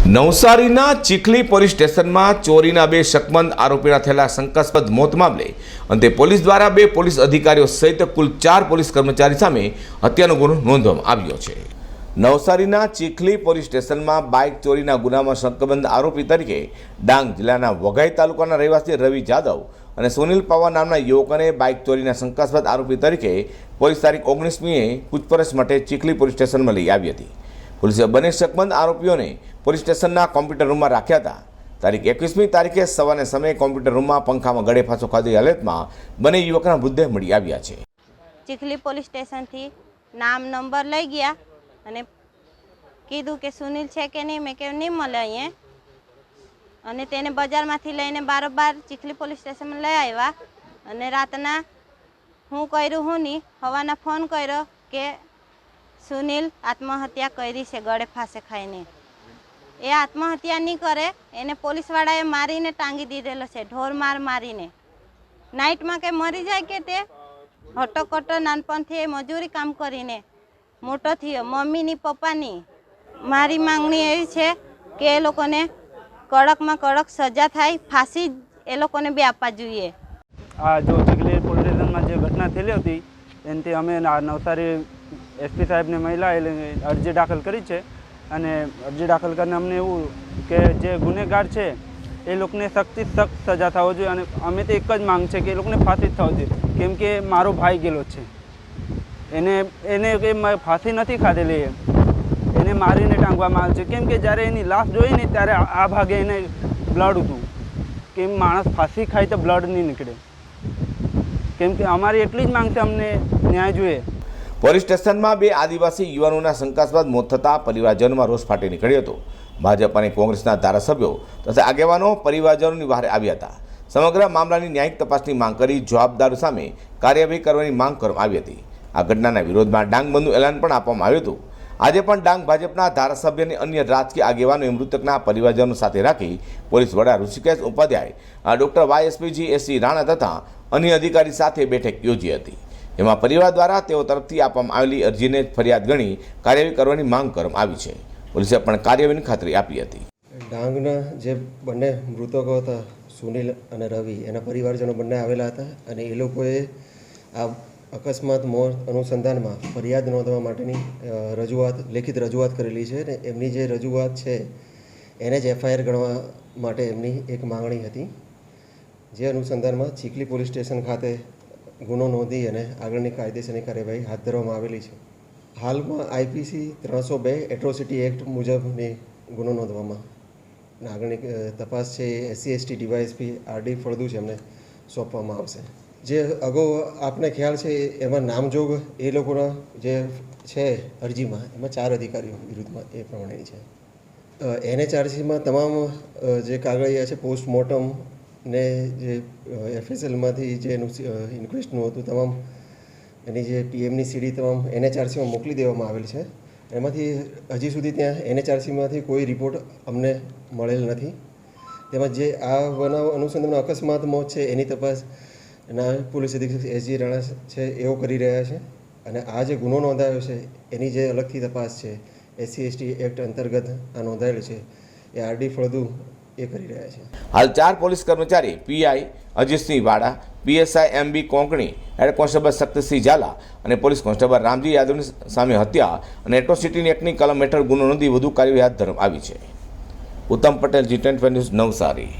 નવસારીના ચીખલી પોલીસ સ્ટેશનમાં ચોરીના બે શકમંદ આરોપીના થયેલા શંકાસ્પદ મોત મામલે અંતે પોલીસ દ્વારા બે પોલીસ અધિકારીઓ સહિત કુલ 4 પોલીસ કર્મચારી સામે હત્યાનો ગુનો નોંધવામાં આવ્યો છે। નવસારીના ચીખલી પોલીસ સ્ટેશનમાં બાઇક ચોરીના ગુનામાં શકમંદ આરોપી તરીકે ડાંગ જિલ્લાના વઘઈ તાલુકાના રહેવાસી રવિ જાદવ અને સુનિલ પવાર નામના યુવકોને બાઇક ચોરીના શંકાસ્પદ આરોપી તરીકે પોલીસ તારીખ 19મીએ પૂછપરછ માટે ચીખલી પોલીસ સ્ટેશનમાં લઈ આવી હતી। પોલીસે બંને શકમંદ આરોપીઓને પોલીસ સ્ટેશનના કોમ્પ્યુટર રૂમમાં રાખ્યા હતા। તારીખ 21મી તારીખે સવારના સમયે કોમ્પ્યુટર રૂમમાં પંખામાં ગળે ફાંસો ખાધી હાલતમાં બંને યુવકના મૃતદેહ મળી આવ્યા છે। ચીખલી પોલીસ સ્ટેશનથી નામ નંબર લઈ ગયા અને કીધું કે સુનિલ છે કે નહીં, મેં કે નહીં મળે અહીંયા, અને તેને બજારમાંથી લઈને બારોબાર ચીખલી પોલીસ સ્ટેશનમાં લઈ આવ્યા અને રાતના હું કર્યું હું નહીં, હવાના ફોન કર્યો કે સુનિલ આત્મહત્યા કરી છે ગળે ફાંસે ખાઈને। એ આત્મહત્યા નહીં કરે, એને પોલીસવાળાએ મારીને ટાંગી દીધેલો છે, ઢોર મારીને। નાઇટમાં કે મરી જાય કે તે હટોકટો નાનપણથી એ મજૂરી કામ કરીને મોટો થયો, મમ્મીની પપ્પાની। મારી માંગણી એવી છે કે એ લોકોને કડકમાં કડક સજા થાય, ફાંસી એ લોકોને બી આપવા જોઈએ। આ જો ચીખલી પોલીસ સ્ટેશનમાં જે ઘટના થયેલી હતી એનાથી અમે નવસારી એસપી સાહેબને મહિલા અરજી દાખલ કરી છે અને અરજી દાખલ કરીને અમને એવું કે જે ગુનેગાર છે એ લોકોને સખ્તથી સખ્ત સજા થવો જોઈએ અને અમે તો એક જ માંગ છે કે એ લોકોને ફાંસી જ થવો જોઈએ, કેમ કે મારો ભાઈ ગયેલો છે, એને ફાંસી નથી ખાધેલી, એને મારીને ટાંગવામાં આવે છે, કેમ કે જ્યારે એની લાશ જોઈ ને ત્યારે આ ભાગે એને બ્લડ હતું, કે માણસ ફાંસી ખાય તો બ્લડ નહીં નીકળે, કેમ કે અમારી એટલી જ માંગ છે, અમને ન્યાય જોઈએ। પોલીસ સ્ટેશનમાં બે આદિવાસી યુવાનોના શંકાસ્પદ મોત થતાં પરિવારજનોમાં રોષ ફાટી નીકળ્યો હતો। ભાજપ અને કોંગ્રેસના ધારાસભ્યો તથા આગેવાનો પરિવારજનોની બહાર આવ્યા હતા। સમગ્ર મામલાની ન્યાયિક તપાસની માંગ કરી જવાબદારો સામે કાર્યવાહી કરવાની માંગ કરવામાં આવી હતી। આ ઘટનાના વિરોધમાં ડાંગ બંધનું એલાન પણ આપવામાં આવ્યું હતું। આજે પણ ડાંગ ભાજપના ધારાસભ્ય અને અન્ય રાજકીય આગેવાનોએ મૃતકના પરિવારજનો સાથે રાખી પોલીસ વડા ઋષિકેશ ઉપાધ્યાય, ડોક્ટર વાયએસપીજી એસસી રાણા તથા અન્ય અધિકારી સાથે બેઠક યોજી હતી। એમાં પરિવાર દ્વારા તેઓ તરફથી આપવામાં આવેલી અરજીને ફરિયાદ ગણી કાર્યવાહી કરવાની માંગ કરવામાં આવી છે। પોલીસે પણ કાર્યવાહીની ખાતરી આપી હતી। ડાંગના જે બંને મૃતકો હતા સુનિલ અને રવિ, એના પરિવારજનો બંને આવેલા હતા અને એ લોકોએ આ અકસ્માત મોત અનુસંધાનમાં ફરિયાદ નોંધવા માટેની લેખિત રજૂઆત કરેલી છે અને એમની જે રજૂઆત છે એને જ એફઆઈઆર ગણવા માટે એમની એક માંગણી હતી, જે અનુસંધાનમાં ચીખલી પોલીસ સ્ટેશન ખાતે ગુનો નોંધી અને આગળની કાયદેસરની કાર્યવાહી હાથ ધરવામાં આવેલી છે। હાલમાં આઈપીસી 302 એટ્રોસિટી એક્ટ મુજબની ગુનો નોંધવામાં અને આગળની તપાસ છે એ SC/ST ડીવાયએસપી RD ફળદુ છે એમને સોંપવામાં આવશે। જે અગાઉ આપને ખ્યાલ છે એમાં નામજોગ એ લોકોના જે છે અરજીમાં એમાં 4 અધિકારીઓ વિરુદ્ધમાં એ પ્રમાણેની છે। NHRCમાં તમામ જે કાગળિયા છે પોસ્ટમોર્ટમ ને જે FSLમાંથી જે એનું ઇન્ક્વેસ્ટનું હતું તમામ એની જે PMની CD તમામ NHRCમાં મોકલી દેવામાં આવેલ છે। એમાંથી હજી સુધી ત્યાં NHRCમાંથી કોઈ રિપોર્ટ અમને મળેલ નથી। તેમજ જે આ બનાવ અનુસંધાનનો અકસ્માત મોત છે એની તપાસ એના પોલીસ અધિક્ષક SG રાણા છે એઓ કરી રહ્યા છે અને આ જે ગુનો નોંધાયો છે એની જે અલગથી તપાસ છે SC/ST એક્ટ અંતર્ગત આ નોંધાયેલ છે એ RD ફળદુ એ કરી રહ્યા છે। હાલ 4 પોલીસ કર્મચારી PI Ajitsinh Vada, PSI MB Konkani, head constable Shaktisinh Zala અને પોલીસ કોન્સ્ટેબલ રામજી યાદવની સામે હત્યા અને એટ્રોસિટી એક્ટની કલમ હેઠળ ગુનો નોંધી વધુ કાર્યવાહી હાથ ધરવામાં આવી છે। ઉત્તમ પટેલ, G24 ન્યૂઝ, નવસારી।